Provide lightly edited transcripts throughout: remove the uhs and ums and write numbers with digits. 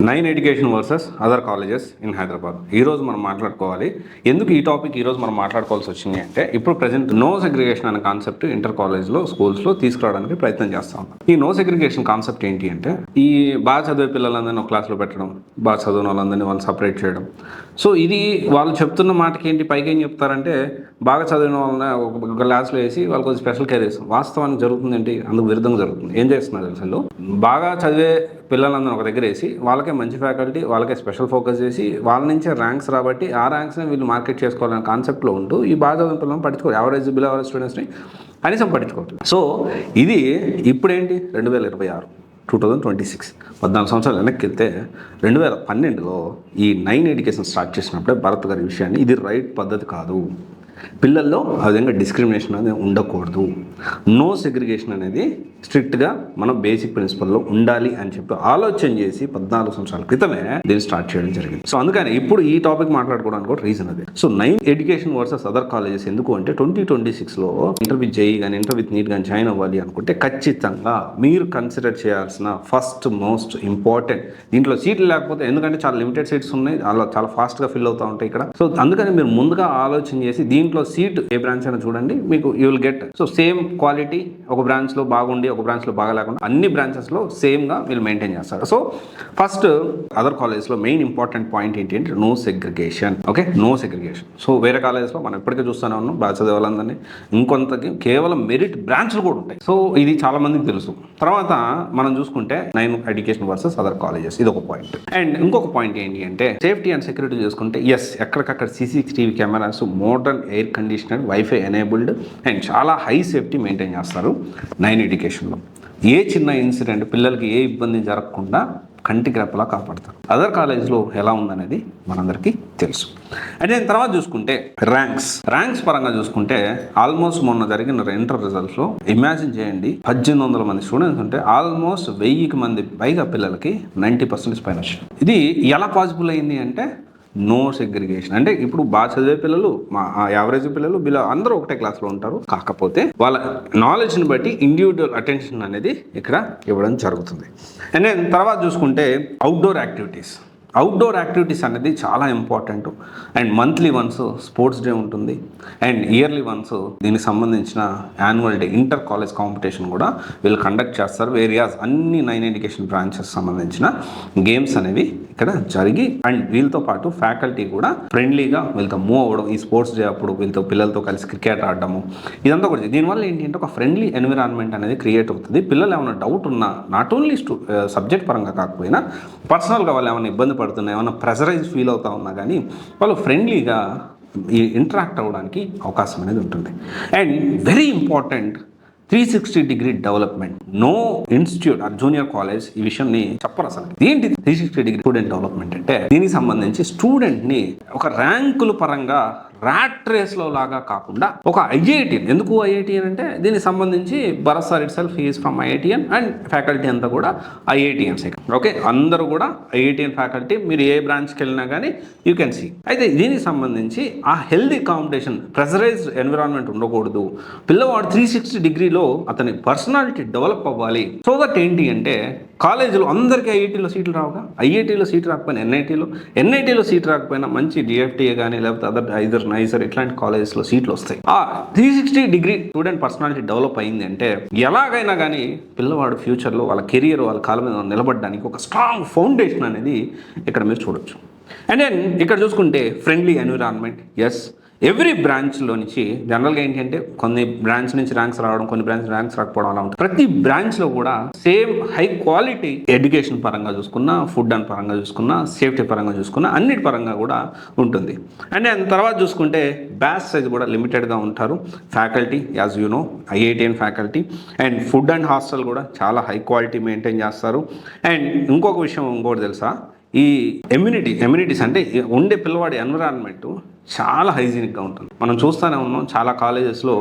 Nine education versus other colleges in Hyderabad. ఈరోజు మనం మాట్లాడుకోవాలి. ఎందుకు ఈ టాపిక్ ఈరోజు మనం మాట్లాడుకోవాల్సి వచ్చింది అంటే, ఇప్పుడు ప్రజెంట్ నో సెగ్రిగేషన్ అనే కాన్సెప్ట్ ఇంటర్ కాలేజ్లో స్కూల్స్లో తీసుకురావడానికి ప్రయత్నం చేస్తా ఉన్నాం. ఈ నో సెగ్రిగేషన్ కాన్సెప్ట్ ఏంటి అంటే, ఈ బాగా చదివే పిల్లలందరినీ ఒక క్లాస్లో పెట్టడం, బాగా చదివిన వాళ్ళందరినీ వాళ్ళు సపరేట్ చేయడం. సో ఇది వాళ్ళు చెప్తున్న మాటకి ఏంటి, పైకి ఏం చెప్తారంటే బాగా చదివిన వాళ్ళని ఒక క్లాస్లో వేసి వాళ్ళకి కొంచెం స్పెషల్ కేర్ చేస్తాం. వాస్తవానికి జరుగుతుంది ఏంటి, అందుకు విరుద్ధంగా జరుగుతుంది. ఏం చేస్తున్నారు అసలు, బాగా చదివే పిల్లలందరూ ఒక దగ్గర వేసి వాళ్ళకే మంచి ఫ్యాకల్టీ, వాళ్ళకే స్పెషల్ ఫోకస్ చేసి వాళ్ళ నుంచే ర్యాంక్స్ రాబట్టి ఆ ర్యాంక్స్ని వీళ్ళు మార్కెట్ చేసుకోవాలనే కాన్సెప్ట్లో ఉంటూ ఈ బాగా చదివిన పిల్లలను పట్టించుకో, యావరేజ్ బిలో యావరేజ్ స్టూడెంట్స్ని కనీసం పట్టించుకోవట్లేదు. సో ఇది ఇప్పుడేంటి 2026 2026 14 సంవత్సరాలు వెనక్కి వెళ్తే 2012లో ఈ 9 ఎడ్యుకేషన్ స్టార్ట్ చేసినప్పుడే భరత్ గారి విషయాన్ని ఇది రైట్ పద్ధతి కాదు, పిల్లల్లో ఆ విధంగా డిస్క్రిమినేషన్ అనేది ఉండకూడదు, నో సెగ్రిగేషన్ అనేది స్ట్రిక్ట్గా మన బేసిక్ ప్రిన్సిపల్లో ఉండాలి అని చెప్పి ఆలోచన చేసి 14 సంవత్సరాల క్రితమే దీన్ని స్టార్ట్ చేయడం జరిగింది. సో అందుకని ఇప్పుడు ఈ టాపిక్ మాట్లాడుకోవడానికి కూడా రీజన్ అదే. So 9 education versus other colleges ఎందుకు అంటే, 2026లో ఇంటర్ విత్ జేఈ కానీ ఇంటర్ విత్ నీట్ కానీ జాయిన్ అవ్వాలి అనుకుంటే ఖచ్చితంగా మీరు కన్సిడర్ చేయాల్సిన ఫస్ట్ మోస్ట్ ఇంపార్టెంట్, దీంట్లో సీట్లు లేకపోతే, ఎందుకంటే చాలా లిమిటెడ్ సీట్స్ ఉన్నాయి, అలా చాలా ఫాస్ట్గా ఫిల్ అవుతూ ఉంటాయి ఇక్కడ. సో అందుకని మీరు ముందుగా ఆలోచన చేసి దీంట్లో సీట్ ఏ బ్రాంచ్ అయినా చూడండి, మీకు you will get. So same quality, ఒక బ్రాంచ్లో బాగుండి ఒక బ్రాంచ్లో బాగా లేకుండా అన్ని బ్రాంచెస్లో సేమ్గా వీళ్ళు మెయింటైన్ చేస్తారు. సో ఫస్ట్ అదర్ కాలేజ్లో మెయిన్ ఇంపార్టెంట్ పాయింట్ ఏంటి అంటే no segregation. Okay, no segregation. So వేరే కాలేజ్లో మనం ఇప్పటికే చూస్తూనే ఉన్నాం, బాగా చదివే వాళ్ళందరినీ ఇంకొంతకి కేవలం మెరిట్ బ్రాంచ్లు కూడా ఉంటాయి. సో ఇది చాలా మందికి తెలుసు. తర్వాత మనం చూసుకుంటే 9 ఎడ్యుకేషన్ వర్సెస్ అదర్ కాలేజెస్, ఇది ఒక పాయింట్. అండ్ ఇంకొక పాయింట్ ఏంటి అంటే, సేఫ్టీ అండ్ సెక్యూరిటీ చూసుకుంటే ఎస్, ఎక్కడికక్కడ CCTV cameras, modern air conditioner, wifi enabled and చాలా హై సేఫ్టీ మెయింటైన్ చేస్తారు 9 ఎడ్యుకేషన్లో. ఏ చిన్న ఇన్సిడెంట్, పిల్లలకి ఏ ఇబ్బంది జరగకుండా కంటికి రెప్పలా కాపాడతారు. అదర్ కాలేజ్లో ఎలా ఉందనేది మనందరికీ తెలుసు. అండ్ నేను తర్వాత చూసుకుంటే ర్యాంక్స్ పరంగా చూసుకుంటే, ఆల్మోస్ట్ మొన్న జరిగిన ఇంటర్ రిజల్ట్స్లో ఇమాజిన్ చేయండి, 1800 మంది స్టూడెంట్స్ ఉంటే ఆల్మోస్ట్ 1000 మంది పైగా పిల్లలకి 90% పైన వచ్చింది. ఇది ఎలా పాసిబుల్ అయింది అంటే నో సెగ్రిగేషన్. అంటే ఇప్పుడు బాగా చదివే పిల్లలు, మా యావరేజ్ పిల్లలు, బిలో అందరూ ఒకటే క్లాస్లో ఉంటారు. కాకపోతే వాళ్ళ నాలెడ్జ్ని బట్టి ఇండివిజువల్ అటెన్షన్ అనేది ఇక్కడ ఇవ్వడం జరుగుతుంది. అండ్ నేను తర్వాత చూసుకుంటే అవుట్డోర్ యాక్టివిటీస్ అనేది చాలా important. And monthly once sports day ఉంటుంది, అండ్ ఇయర్లీ వన్స్ దీనికి సంబంధించిన annual day, inter college competition కూడా వీళ్ళు కండక్ట్ చేస్తారు. వేరియాస్ అన్ని 9 ఎడ్యుకేషన్ బ్రాంచెస్ సంబంధించిన గేమ్స్ అనేవి ఇక్కడ జరిగి, అండ్ వీళ్ళతో పాటు ఫ్యాకల్టీ కూడా ఫ్రెండ్లీగా వీళ్ళతో మూవ్ అవ్వడం, ఈ స్పోర్ట్స్ డే అప్పుడు వీళ్ళతో పిల్లలతో కలిసి క్రికెట్ ఆడడము, ఇదంతా కూడా. దీనివల్ల ఏంటి అంటే ఒక ఫ్రెండ్లీ ఎన్విరాన్మెంట్ అనేది క్రియేట్ అవుతుంది. పిల్లలు ఏమైనా డౌట్ ఉన్నా, నాట్ ఓన్లీ సబ్జెక్ట్ పరంగా కాకపోయినా పర్సనల్గా వాళ్ళు ఏమైనా ఇబ్బంది పడుతున్నా, ఏమైనా ప్రెజరైజ్ ఫీల్ అవుతా ఉన్నా కానీ వాళ్ళు ఫ్రెండ్లీగా ఈ ఇంటరాక్ట్ అవ్వడానికి అవకాశం అనేది ఉంటుంది. And very important, 360 development. No institute or junior college ఈ విషయాన్ని చెప్పరు అసలు. ఏంటి 360 స్టూడెంట్ డెవలప్మెంట్ అంటే, దీనికి సంబంధించి స్టూడెంట్ని ఒక ర్యాంకుల పరంగా ర్యాట్ రేస్లో లాగా కాకుండా ఒక IITian, ఎందుకు IITian అంటే దీనికి సంబంధించి Bharat sir itself he is from IITian and faculty అంతా కూడా IITians. ఓకే, అందరూ కూడా IITian ఫ్యాకల్టీ. మీరు ఏ బ్రాంచ్కి వెళ్ళినా కానీ యూ కెన్ సీ. అయితే దీనికి సంబంధించి ఆ హెల్దీ కాంపిటీషన్, ప్రెజరైజ్డ్ ఎన్విరాన్మెంట్ ఉండకూడదు. పిల్లవాడు 360 అతని పర్సనాలిటీ డెవలప్ అవ్వాలి. సో దట్ ఏంటి అంటే, కాలేజీలో అందరికీ IITలో సీట్లు రావుగా, IITలో సీట్ రాకపోయినా NITలో సీట్ రాకపోయినా మంచి DFTA కానీ లేకపోతే అదర్ నైసర్ ఇట్లాంటి కాలేజెస్లో సీట్లు వస్తాయి. ఆ 360 స్టూడెంట్ పర్సనాలిటీ డెవలప్ అయింది అంటే ఎలాగైనా కానీ పిల్లవాడు ఫ్యూచర్లో వాళ్ళ కెరియర్, వాళ్ళ కాళ్ళ మీద నిలబడడానికి ఒక స్ట్రాంగ్ ఫౌండేషన్ అనేది ఇక్కడ మీరు చూడొచ్చు. అండ్ దెన్ ఇక్కడ చూసుకుంటే ఫ్రెండ్లీ ఎన్విరాన్మెంట్. ఎస్, ఎవ్రీ బ్రాంచ్లో నుంచి జనరల్గా ఏంటంటే కొన్ని బ్రాంచ్ నుంచి ర్యాంక్స్ రావడం, కొన్ని బ్రాంచ్ ర్యాంక్స్ రాకపోవడం అలా ఉంటుంది. ప్రతి బ్రాంచ్లో కూడా సేమ్ హై క్వాలిటీ ఎడ్యుకేషన్ పరంగా చూసుకున్నా, ఫుడ్ అండ్ పరంగా చూసుకున్నా, సేఫ్టీ పరంగా చూసుకున్నా, అన్నిటి పరంగా కూడా ఉంటుంది. అండ్ తర్వాత చూసుకుంటే బ్యాచ్ సైజ్ కూడా లిమిటెడ్గా ఉంటారు. Faculty as you know IITian faculty. And food and hostel కూడా చాలా హై క్వాలిటీ మెయింటైన్ చేస్తారు. అండ్ ఇంకొక విషయం ఇంకోటి తెలుసా, ఈ ఎమ్యూనిటీస్ అంటే ఉండే పిల్లవాడి ఎన్విరాన్మెంట్ చాలా హైజీనిక్గా ఉంటుంది. మనం చూస్తూనే ఉన్నాం, చాలా కాలేజెస్లో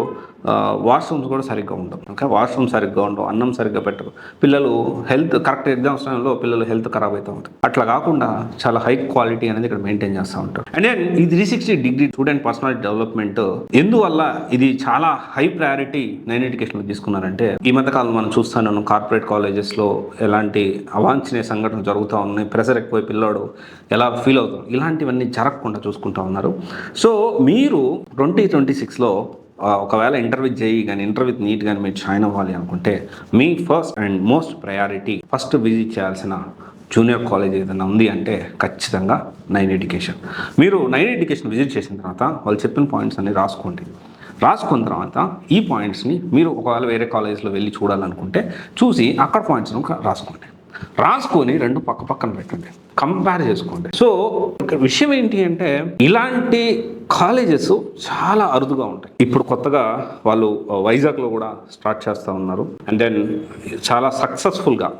వాష్రూమ్స్ కూడా సరిగ్గా ఉండవు. ఓకే, వాష్రూమ్ సరిగ్గా ఉండవు, అన్నం సరిగ్గా పెట్టరు, పిల్లలు హెల్త్ కరెక్ట్ ఎగ్జామ్స్ టైంలో పిల్లలు హెల్త్ ఖరాబ్ అవుతూ ఉంటుంది. అట్లా కాకుండా చాలా హై క్వాలిటీ అనేది ఇక్కడ మెయింటైన్ చేస్తూ ఉంటారు. అండ్ దెన్ ఈ 360 స్టూడెంట్ పర్సనాలిటీ డెవలప్మెంట్ ఎందువల్ల ఇది చాలా హై ప్రయారిటీ నైన్ ఎడ్యుకేషన్లో తీసుకున్నారంటే, ఈ మధ్యకాలం మనం చూస్తున్నాను కార్పొరేట్ కాలేజెస్లో ఎలాంటి అవాంఛనీయ సంఘటనలు జరుగుతూ ఉన్నాయి, ప్రెషర్ ఎక్కువ పిల్లాడు ఎలా ఫీల్ అవుతాం, ఇలాంటివన్నీ జరగకుండా చూసుకుంటూ ఉన్నారు. సో మీరు 2026లో ఒకవేళ ఇంటర్వ్యూ చేయి కానీ ఇంటర్వ్యూ నీట్ కానీ మీరు జాయిన్ అవ్వాలి అనుకుంటే, మీ first and most priority first visit చేయాల్సిన జూనియర్ కాలేజ్ ఏదైనా ఉంది అంటే ఖచ్చితంగా నైన్ ఎడ్యుకేషన్. మీరు నైన్ ఎడ్యుకేషన్ విజిట్ చేసిన తర్వాత వాళ్ళు చెప్పిన పాయింట్స్ అన్ని రాసుకున్న తర్వాత ఈ పాయింట్స్ని మీరు ఒకవేళ వేరే కాలేజ్లో వెళ్ళి చూడాలనుకుంటే చూసి అక్కడ పాయింట్స్ను రాసుకొని రెండు పక్కన పెట్టండి, కంపేర్ చేసుకోండి. సో ఇక్కడ విషయం ఏంటి అంటే, ఇలాంటి కాలేజెస్ చాలా అరుదుగా ఉంటాయి. ఇప్పుడు కొత్తగా వాళ్ళు వైజాగ్లో కూడా స్టార్ట్ చేస్తూ ఉన్నారు. అండ్ దెన్ చాలా సక్సెస్ఫుల్గా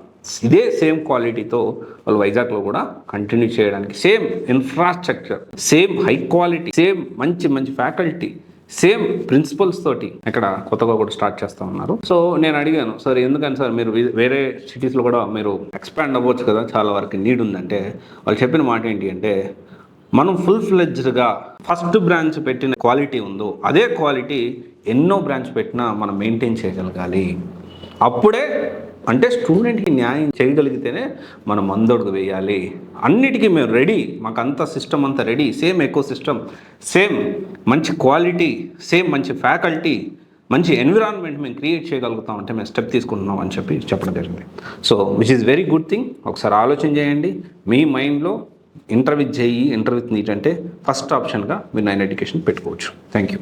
ఇదే సేమ్ క్వాలిటీతో వాళ్ళు వైజాగ్లో కూడా కంటిన్యూ చేయడానికి, same infrastructure, same high quality, same మంచి ఫ్యాకల్టీ, సేమ్ ప్రిన్సిపల్స్ తోటి ఇక్కడ కొత్తగా కూడా స్టార్ట్ చేస్తూ ఉన్నారు. సో నేను అడిగాను, సార్ ఎందుకని సార్ మీరు వేరే సిటీస్లో కూడా మీరు ఎక్స్పాండ్ అవ్వచ్చు కదా, చాలా వరకు నీడ్ ఉందంటే వాళ్ళు చెప్పిన మాట ఏంటి అంటే, మనం ఫుల్ ఫ్లెడ్జ్డ్గా ఫస్ట్ బ్రాంచ్ పెట్టిన క్వాలిటీ ఉందో అదే క్వాలిటీ ఎన్నో బ్రాంచ్ పెట్టినా మనం మెయింటైన్ చేయగలగాలి. అప్పుడే అంటే స్టూడెంట్కి న్యాయం చేయగలిగితేనే మనం ముందడుగు వేయాలి. అన్నిటికీ మేము రెడీ, మాకు అంత సిస్టమ్ అంతా ready, same eco system, same మంచి క్వాలిటీ, సేమ్ మంచి ఫ్యాకల్టీ, మంచి ఎన్విరాన్మెంట్ మేము క్రియేట్ చేయగలుగుతాం అంటే మేము స్టెప్ తీసుకుంటున్నాం అని చెప్పడం జరిగింది. So which is very good thing. ఒకసారి ఆలోచన చేయండి, మీ మైండ్లో ఇంటర్వ్యూ నీట్ అంటే ఫస్ట్ ఆప్షన్గా మీరు నైన్ ఎడ్యుకేషన్ పెట్టుకోవచ్చు. Thank you.